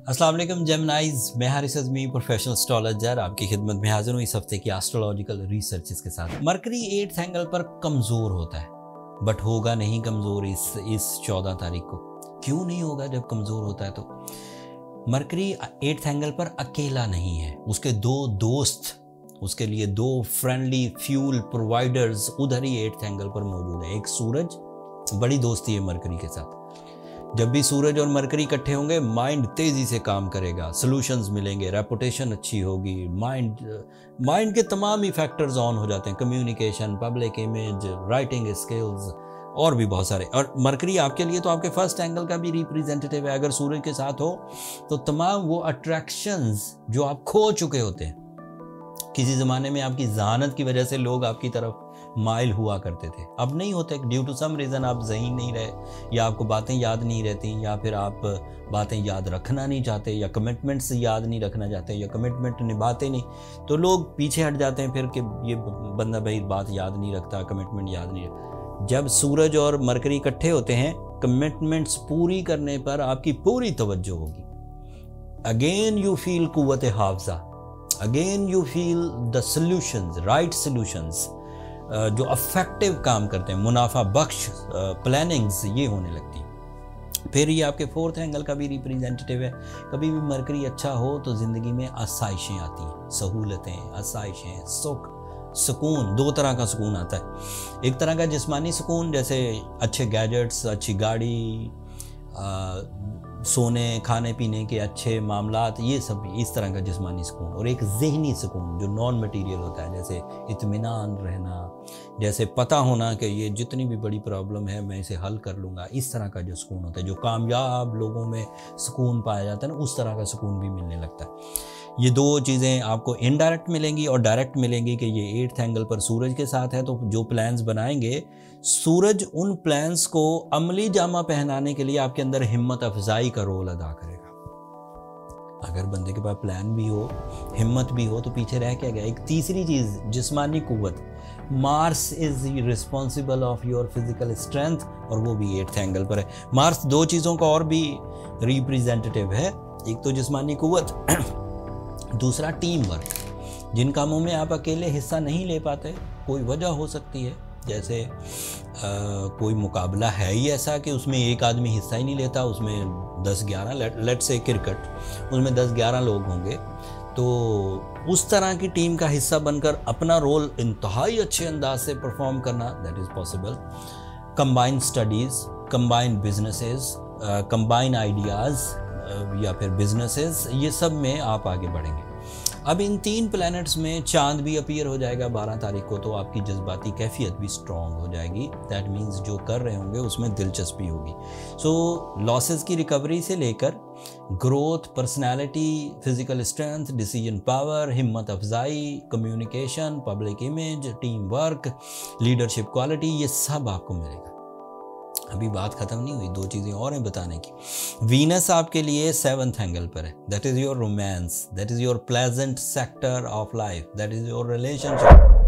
अस्सलाम वालेकुम जेमिनाइज, मैं हारिस अज़मी प्रोफेशनल एस्ट्रोलॉजर आपकी खिदमत में हाजिर हूँ इस हफ्ते की एस्ट्रोलॉजिकल रिसर्चेस के साथ। मरकरी 8th एंगल पर कमज़ोर होता है, बट होगा नहीं कमज़ोर इस 14 तारीख को। क्यों नहीं होगा जब कमज़ोर होता है? तो मरकरी 8th एंगल पर अकेला नहीं है, उसके दो दोस्त, उसके लिए दो फ्रेंडली फ्यूल प्रोवाइडर्स उधर ही 8th एंगल पर मौजूद है। एक सूरज, बड़ी दोस्ती है मरकरी के साथ। जब भी सूरज और मरकरी इकट्ठे होंगे माइंड तेज़ी से काम करेगा, सॉल्यूशंस मिलेंगे, रेपुटेशन अच्छी होगी, माइंड के तमाम ही फैक्टर्स ऑन हो जाते हैं, communication, public image, writing skills और भी बहुत सारे। और मरकरी आपके लिए तो आपके फर्स्ट एंगल का भी रिप्रेजेंटेटिव है। अगर सूरज के साथ हो तो तमाम वो अट्रैक्शंस जो आप खो चुके होते हैं, किसी ज़माने में आपकी जहानत की वजह से लोग आपकी तरफ माइल हुआ करते थे, अब नहीं होते। ड्यू टू सम रीज़न आप ज़हीन नहीं रहे, या आपको बातें याद नहीं रहती, या फिर आप बातें याद रखना नहीं चाहते, या कमिटमेंट्स याद नहीं रखना चाहते, या कमिटमेंट निभाते नहीं, तो लोग पीछे हट जाते हैं फिर कि ये बंदा भाई बात याद नहीं रखता, कमिटमेंट याद नहीं रखता। जब सूरज और मरकरी इकट्ठे होते हैं, कमिटमेंट्स पूरी करने पर आपकी पूरी तवज्जो होगी। अगेन यू फील कुव्वत हाफजा, again you feel the solutions, right solutions जो अफेक्टिव काम करते हैं, मुनाफा बख्श प्लानिंग्स ये होने लगती हैं। फिर ये आपके 4th एंगल का भी रिप्रेजेंटेटिव है। कभी भी मरकरी अच्छा हो तो ज़िंदगी में आसाइशें आती हैं, सहूलतें, आसाइशें, सुख, सुकून। दो तरह का सुकून आता है। एक तरह का जिस्मानी सुकून, जैसे अच्छे गैजेट्स, अच्छी गाड़ी, सोने खाने पीने के अच्छे मामलात, ये सब इस तरह का जिस्मानी सुकून। और एक ज़हनी सुकून जो नॉन मटीरियल होता है, जैसे इत्मीनान रहना, जैसे पता होना कि ये जितनी भी बड़ी प्रॉब्लम है मैं इसे हल कर लूँगा, इस तरह का जो सुकून होता है, जो कामयाब लोगों में सुकून पाया जाता है ना, उस तरह का सुकून भी मिलने लगता है। ये दो चीज़ें आपको इनडायरेक्ट मिलेंगी और डायरेक्ट मिलेंगी कि ये 8th एंगल पर सूरज के साथ है, तो जो प्लान्स बनाएंगे सूरज, उन प्लान्स को अमली जामा पहनाने के लिए आपके अंदर हिम्मत अफजाई का रोल अदा करेगा। अगर बंदे के पास प्लान भी हो, हिम्मत भी हो, तो पीछे रह क्या गया? एक तीसरी चीज़, जिस्मानी कुव्वत। Mars is responsible of your physical strength, और वो भी 8th एंगल पर है। मार्स दो चीज़ों का और भी रिप्रेजेंटेटिव है, एक तो जिस्मानी कुव्वत, दूसरा टीम वर्क। जिन कामों में आप अकेले हिस्सा नहीं ले पाते, कोई वजह हो सकती है, जैसे कोई मुकाबला है ही ऐसा कि उसमें एक आदमी हिस्सा ही नहीं लेता, उसमें 10-11, लेट से क्रिकेट, उसमें 10-11 लोग होंगे, तो उस तरह की टीम का हिस्सा बनकर अपना रोल इंतहाई अच्छे अंदाज से परफॉर्म करना, that is possible. Combined studies, combined businesses, combined ideas या फिर बिजनेसेस, ये सब में आप आगे बढ़ेंगे। अब इन 3 प्लैनेट्स में चांद भी अपीयर हो जाएगा 12 तारीख को, तो आपकी जज्बाती कैफियत भी स्ट्रॉन्ग हो जाएगी। दैट मीन्स जो कर रहे होंगे उसमें दिलचस्पी होगी। सो लॉसेस की रिकवरी से लेकर growth, personality, physical strength, decision power, हिम्मत अफजाई, communication, public image, team work, leadership quality, ये सब आपको मिलेगा। अभी बात खत्म नहीं हुई, दो चीज़ें और हैं बताने की। वीनस आपके लिए 7th एंगल पर है, that is your romance, that is your pleasant sector of life, that is your relationship.